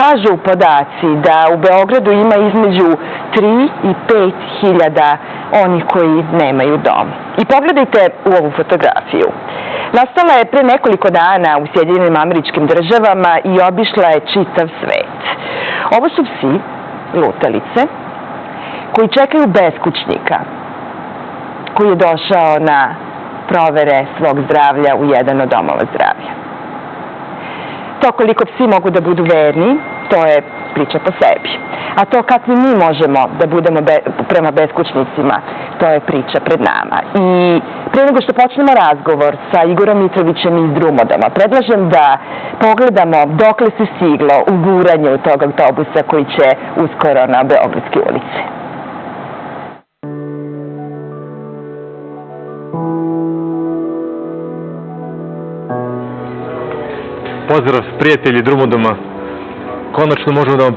Kažu podaci da u Beogradu ima između 3 i 5 hiljada onih koji nemaju dom. I pogledajte u ovu fotografiju. Nastala je pre nekoliko dana u Sjedinjenim Američkim Državama i obišla je čitav svet. Ovo su psi, lutalice, koji čekaju beskućnika, koji je došao na provere svog zdravlja u jedan od domova zdravlja. To koliko psi mogu da budu verni, to je priča po sebi. A to kakvi mi možemo da budemo prema beskućnicima, to je priča pred nama. I prije nego što počnemo razgovor sa Igorom Mitrovićem iz Drumodoma, predlažem da pogledamo dokle se stiglo u guranju tog autobusa koji će uskoro na Beogradske ulice. Pozdrav prijatelji Drumodoma. Konačno možemo da vam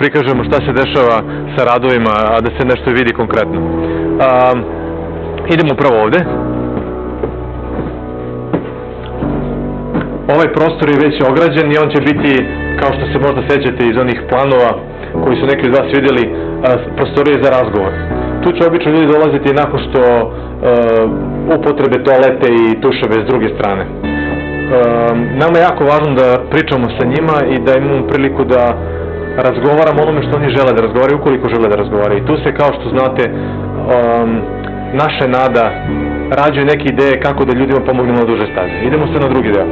prikažemo šta se dešava sa radovima, a da se nešto vidi konkretno. Idemo prvo ovde. Ovaj prostor je već ograđen i on će biti, kao što se možda sećate iz onih planova koji su neki od vas vidjeli, prostorije za razgovor. Tu će obično ljudi dolaziti nakon što upotrebe toalete i tuševe s druge strane. Nama je jako važno da pričamo sa njima i da imamo priliku da razgovaramo onome što oni žele da razgovaraju, ukoliko žele da razgovaraju. I tu se, kao što znate, naše nada rađaju neke ideje kako da ljudima pomognemo na duže staze. Idemo se na drugi deo.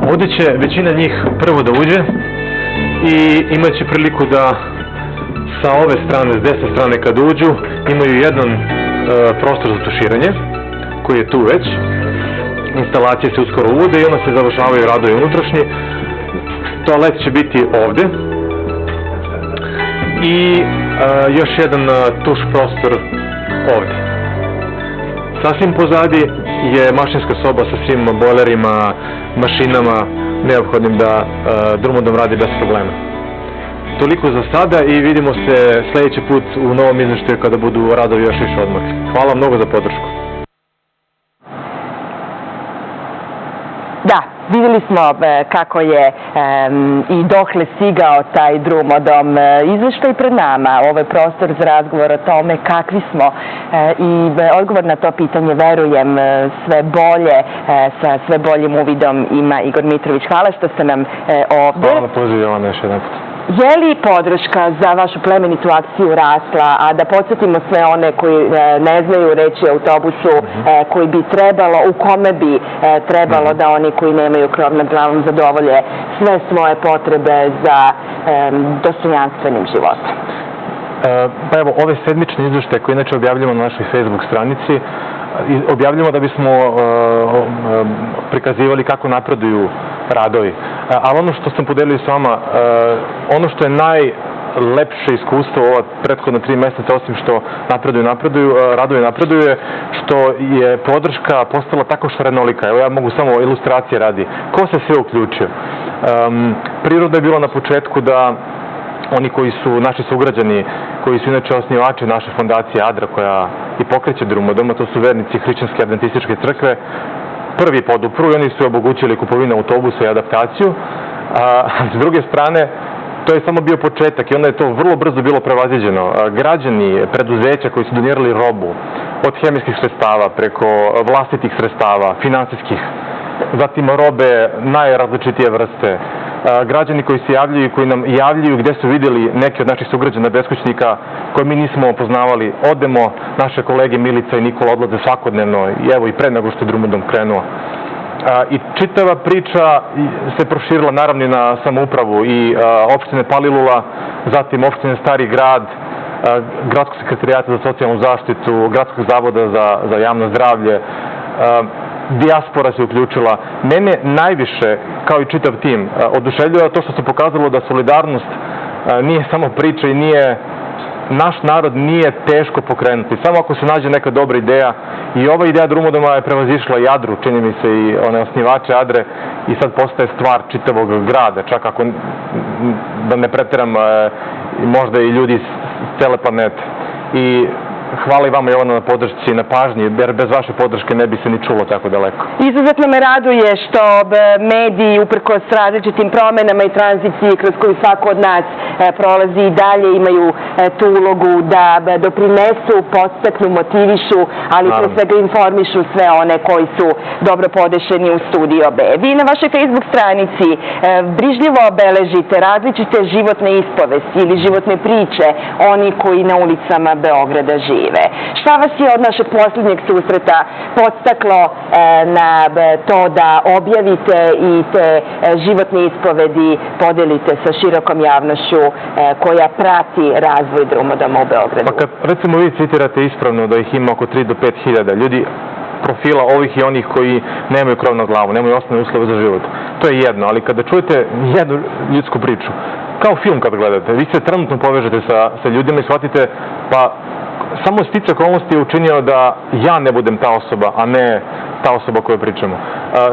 Ovdje će većina njih prvo da uđe i imat će priliku da sa ove strane, s desne strane kad uđu, imaju jedan prostor za tuširanje, koji je tu već. Instalacije se uskoro uvode i onda se završavaju radovi unutrašnji. Toalet će biti ovde. I još jedan tuš prostor ovde. Sasvim pozadi je mašinska soba sa svim bojlerima, mašinama, neophodnim da Drumodom radi bez problema. Toliko za sada i vidimo se sljedeći put u novom izveštaju kada budu radovi još više odmakli. Hvala mnogo za podršku. Da, vidjeli smo kako je i dokle stigao taj Drumodom. Izveštaj pred nama, ovo je prostor za razgovor o tome kakvi smo i odgovor na to pitanje, verujem, sve bolje, sa sve boljim uvidom ima Igor Mitrović. Hvala što ste nam ovdje. Hvala na pozivu, Jovana, još jedan put. Je li podrška za vašu plemenitu akciju rasla, a da podsjetimo sve one koji ne znaju reći o autobusu koji bi trebalo, u kome bi trebalo da oni koji nemaju krov nad glavom zadovolje sve svoje potrebe za dostojanstvenim životom? Pa evo, ove sedmične izveštaje koje inače objavljamo na našoj Facebook stranici, objavljamo da bismo prikazivali kako napreduju radovi. Ali ono što sam podelio s vama, ono što je najlepše iskustvo ova prethodna 3 mjeseca, osim što radovi napreduju, je što je podrška postala tako šarenolika. Evo ja mogu samo ilustracije radi. Ko se sve uključio? Prirodno je bilo na početku da oni koji su naši sugrađani, koji su inače osnivači naše fondacije ADRA koja i pokreće Drumodom, to su vernici Hrišćanske adventističke crkve, prvi podupru i oni su omogućili kupovinu autobusa i adaptaciju. S druge strane, to je samo bio početak i onda je to vrlo brzo bilo prevaziđeno. Građani, preduzeća koji su donirali robu, od hemijskih sredstava preko vlastitih sredstava, finansijskih, zatim robe najrazličitije vrste, građani koji se javljaju i koji nam javljaju gdje su vidjeli neki od naših sugrađana beskućnika koje mi nismo opoznavali. Odemo, naše kolege Milica i Nikola odlaze svakodnevno i evo i pre nego što je Drumodom krenuo. I čitava priča se proširila naravno na samoupravu i opštine Palilula, zatim opštine Stari grad, Gradskog sekretarijata za socijalnu zaštitu, Gradskog zavoda za javno zdravlje, dijaspora se uključila. Mene najviše, kao i čitav tim, oduševljava to što se pokazalo da solidarnost nije samo priča i nije, naš narod nije teško pokrenuti. Samo ako se nađe neka dobra ideja. I ova ideja Drumodoma je prevazišla i Adru, čini mi se, i one osnivače Adre, i sad postaje stvar čitavog grada. Čak ako, da ne preteram, možda i ljudi s cele planete. I hvala i vama, Jovana, na podršci i na pažnji, jer bez vaše podrške ne bi se ni čulo tako daleko. Izuzetno me raduje što mediji, uprkos različitim promenama i tranziciji kroz koju svako od nas prolazi i dalje, imaju tu ulogu da doprinesu, podstaknu, motivišu, ali pre svega informišu sve one koji su dobro podešeni u Studio B. Vi na vašoj Facebook stranici brižljivo obeležite različite životne ispovesti ili životne priče oni koji na ulicama Beograda žive. Šta vas je od našeg posljednjeg susreta podstaklo na to da objavite i te životne ispovedi podelite sa širokom javnošću koja prati razvoj drumodoma u Beogradu? Pa kad recimo vi citirate ispravno da ih ima oko 3 do 5 hiljada ljudi, profila ovih i onih koji nemaju krov nad glavom, nemaju osnovne uslove za život. To je jedno, ali kada čujete jednu ljudsku priču, kao film kad gledate, vi se trenutno povežete sa ljudima i shvatite, pa samo sticaj okolnosti je učinio da ja ne budem ta osoba, a ne ta osoba o kojoj pričamo.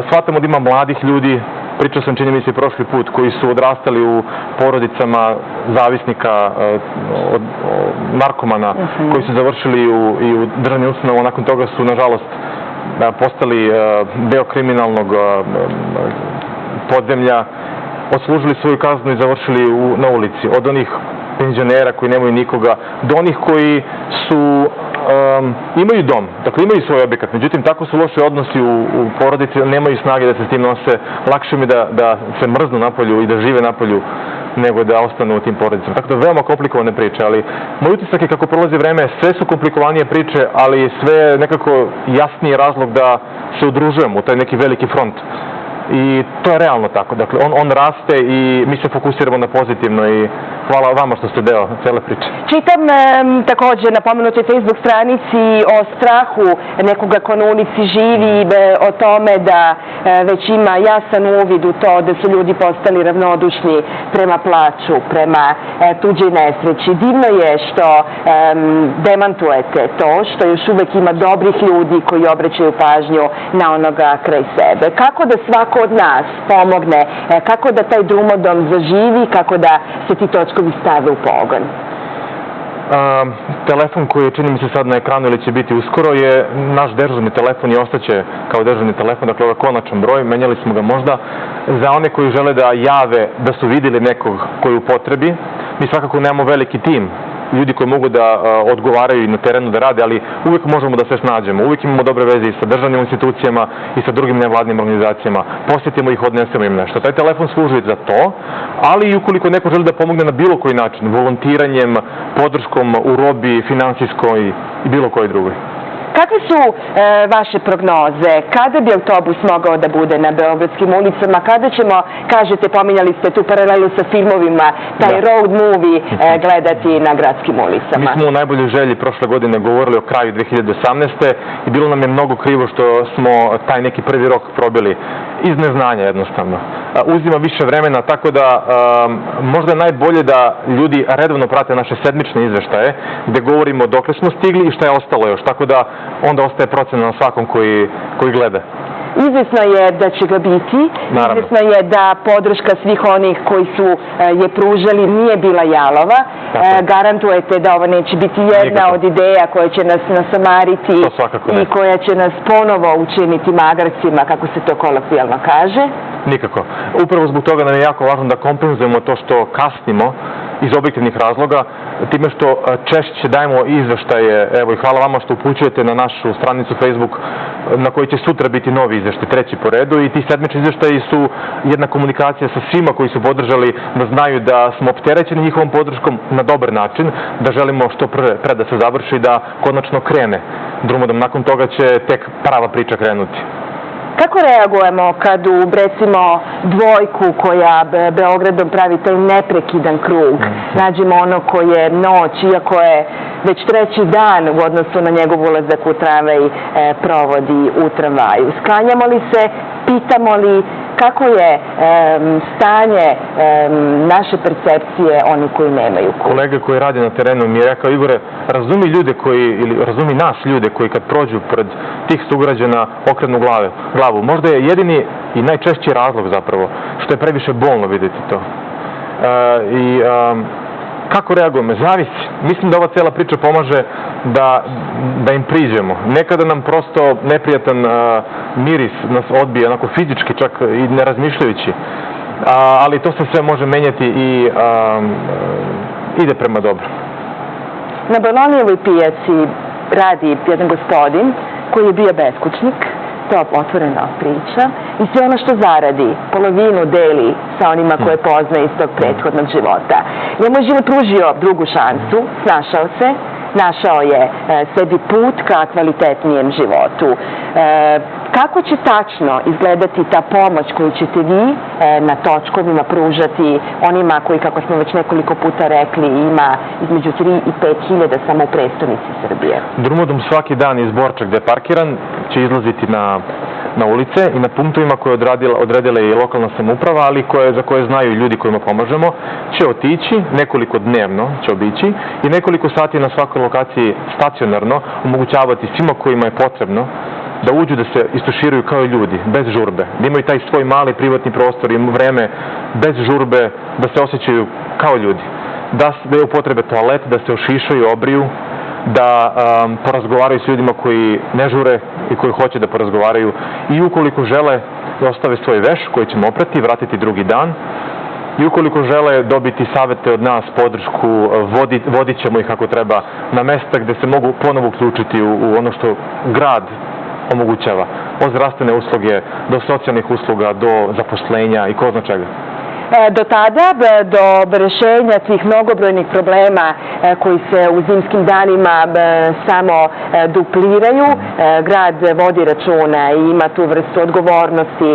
Shvatamo da ima mladih ljudi, pričao sam, čini mi se, prošli put, koji su odrastali u porodicama zavisnika, narkomana, koji su završili i u državnim ustanovama, nakon toga su, nažalost, postali deo kriminalnog podzemlja, odslužili svoju kaznu i završili na ulici. Od onih penzionera koji nemaju nikoga, do onih koji imaju dom, dakle imaju svoj objekat, međutim tako su loši odnosi u porodici, nemaju snage da se s tim nose, lakše mi da se mrznu napolju i da žive napolju nego da ostanu u tim porodicama. Tako da veoma komplikovane priče, ali moj utisak je kako prolazi vreme, sve su komplikovanije priče, ali sve je nekako jasniji razlog da se udružujemo u taj neki veliki front. I to je realno tako. Dakle, on raste i mi se fokusiramo na pozitivno i hvala vama što ste deo cele priče. Čitam također na pomenutoj Facebook stranici o strahu nekoga ko na ulici živi, o tome da već ima jasan uvid u to da su ljudi postali ravnodušni prema plaču, prema tuđoj nesreći. Divno je što demantujete to, što još uvek ima dobrih ljudi koji obraćaju pažnju na onoga kraj sebe. Kako da svako od nas pomogne, kako da taj drumodom zaživi, kako da se ti točkovi stave u pogon? Telefon koji je, čini mi se, sad na ekranu ili će biti uskoro, je naš dežurni telefon i ostaće kao dežurni telefon, dakle ovo je konačan broj, menjali smo ga možda za one koji žele da jave da su vidjeli nekog koji je u potrebi. Mi svakako nemamo veliki tim ljudi koji mogu da odgovaraju i na terenu da rade, ali uvijek možemo da se snađemo. Uvijek imamo dobre veze i sa državnim institucijama i sa drugim nevladnim organizacijama. Posjetimo ih, odnesemo im nešto. Taj telefon služi za to, ali i ukoliko neko želi da pomogne na bilo koji način, volontiranjem, podrškom u robi, finansijskoj i bilo koji drugoj. Kakve su vaše prognoze? Kada bi autobus mogao da bude na beogradskim ulicama? Kada ćemo, kažete, pominjali ste tu paralelu sa filmovima, taj road movie gledati na gradskim ulicama? Mi smo u najboljoj želji prošle godine govorili o kraju 2018. i bilo nam je mnogo krivo što smo taj neki prvi rok probili iz neznanja jednostavno. Uzima više vremena, tako da možda je najbolje da ljudi redovno prate naše sedmične izveštaje gde govorimo dokle smo stigli i šta je ostalo još, tako da onda ostaje procena na svakom koji gleda. Izvesno je da će ga biti, izvesno je da podrška svih onih koji su je pružali nije bila jalova. Garantujete da ovo neće biti jedna od ideja koja će nas nasamariti i koja će nas ponovo učiniti magarcima, kako se to kolokvijalno kaže? Nikako. Upravo zbog toga nam je jako važno da kompenzujemo to što kasnimo iz objektivnih razloga, time što češće dajemo izveštaje, evo i hvala vama što upućujete na našu stranicu Facebook na kojoj će sutra biti novi izveštaj, treći po redu, i ti sedmični izveštaji su jedna komunikacija sa svima koji su podržali, da znaju da smo opterećeni njihovom podrškom na dobar način, da želimo što pre da se završi, da konačno krene drumodom. Nakon toga će tek prava priča krenuti. Kako reagujemo kad u, recimo, dvojku koja Beogradom pravi taj neprekidan krug, nađemo ono koje noć, iako je već treći dan u odnosu na njegov ulazak u tramvaj, provodi u tramvaju? Sklanjamo li se, pitamo li kako je stanje naše percepcije oni koji nemaju krug? Kolega koji radi na terenu mi je rekao: Igore, razumi ljude ili razumi nas ljude koji kad prođu pred tih sugrađana okrenu glavu. Možda je jedini i najčešći razlog zapravo što je previše bolno vidjeti to. Kako reagujemo? Zavisi. Mislim da ova cijela priča pomaže da im priđemo. Nekada nam prosto neprijatan miris nas odbije, onako fizički, čak i ne razmišljajući. Ali to se sve može menjati i ide prema dobro. Na Bolonijevoj pijaci radi jedan gospodin koji je bio beskućnik, to je otvorena priča, i sve ono što zaradi, polovinu deli sa onima koje poznaje iz tog prethodnog života. Njemu je život pružio drugu šansu, snašao se, našao je sebi put ka kvalitetnijem životu. Kako će tačno izgledati ta pomoć koju ćete vi na točkovima pružati onima koji, kako smo već nekoliko puta rekli, ima između 3 i 5 hiljada samo u prestonici Srbije? Drumodom svaki dan iz Borča gde je parkiran će izlaziti na ulice i na punktovima koje je odredila i lokalna samouprava, ali za koje znaju ljudi kojima pomažemo, će otići, nekoliko dnevno će obići i nekoliko sati na svakoj lokaciji stacionarno omogućavati svima kojima je potrebno da uđu, da se istuširaju kao ljudi, bez žurbe, da imaju taj svoj mali privatni prostor i vreme bez žurbe, da se osjećaju kao ljudi, da je upotrebe toalet, da se ošišaju, obriju, da porazgovaraju s ljudima koji ne žure i koji hoće da porazgovaraju i ukoliko žele da ostave svoj veš koji ćemo oprati, vratiti drugi dan i ukoliko žele dobiti savete od nas, podršku, vodit ćemo ih kako treba na mesta gde se mogu ponovo uključiti u ono što grad omogućava. Od zdravstvene usluge, do socijalnih usluga, do zaposlenja i ko zna čega. Do tada, do rešenja tih mnogobrojnih problema koji se u zimskim danima samo dupliraju, grad vodi računa i ima tu vrstu odgovornosti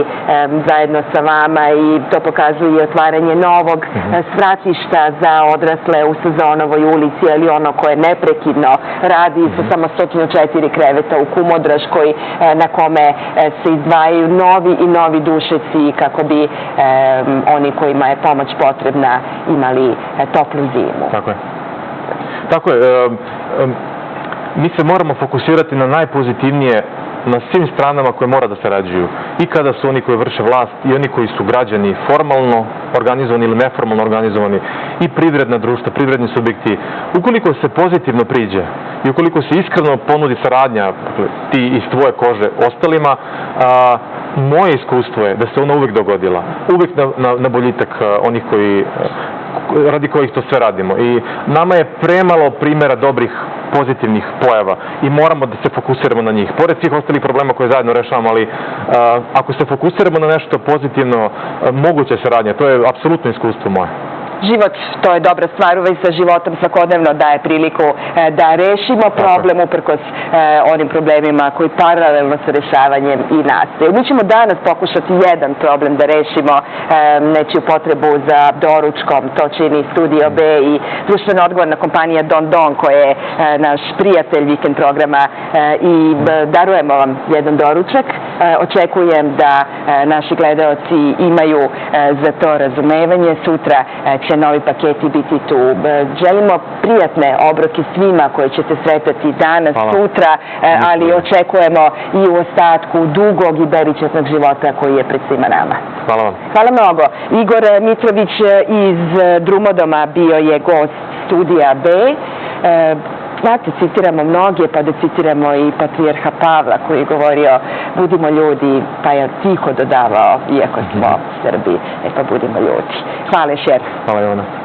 zajedno sa vama i to pokazuje otvaranje novog svratišta za odrasle u Sezonovoj ulici, ali ono koje neprekidno radi sa samo 104 kreveta u Kumodraškoj, na kome se izdvajaju novi i novi dušeci kako bi oni kojima je pomoć potrebna imali toplu zimu. Tako je. Tako je. Mi se moramo fokusirati na najpozitivnije na svim stranama koje mora da sarađuju. I kada su oni koji vrše vlast i oni koji su građani formalno organizovani ili neformalno organizovani i privredna društva, privredni subjekti. Ukoliko se pozitivno priđe i ukoliko se iskreno ponudi saradnja ti iz tvoje kože ostalima, moje iskustvo je da se ona uvijek dogodila. Uvijek na boljitak onih radi kojih to sve radimo. I nama je premalo primjera dobrih pozitivnih pojava i moramo da se fokusiramo na njih. Pored svih ostalih problema koje zajedno rešavamo, ali ako se fokusiramo na nešto pozitivno, moguće saradnja, to je apsolutno iskustvo moje. Život, to je dobra stvar, uveć sa životom svakodnevno daje priliku da rešimo problem uprkos onim problemima koji paralelno sa rešavanjem i nastaju. Mi ćemo danas pokušati jedan problem da rešimo, nečiju potrebu za doručkom, to čini Studio B i društveno odgovorna kompanija Don Don, koja je naš prijatelj vikend programa i darujemo vam jedan doručak. Očekujem da naši gledaoci imaju za to razumevanje. Sutra će novi paketi biti tu. Želimo prijatne obroke svima koje ćete sretati danas, sutra, ali očekujemo i u ostatku dugog i beričetnog života koji je pred svima nama. Hvala vam. Hvala mnogo. Igor Mitrović iz Drumodoma bio je gost Studija B. Znate, citiramo mnoge, pa da citiramo i patrijarha Pavla koji je govorio budimo ljudi, pa je tiho dodavao, iako smo Srbi, pa budimo ljudi. Hvala još jednom. Hvala Jovana.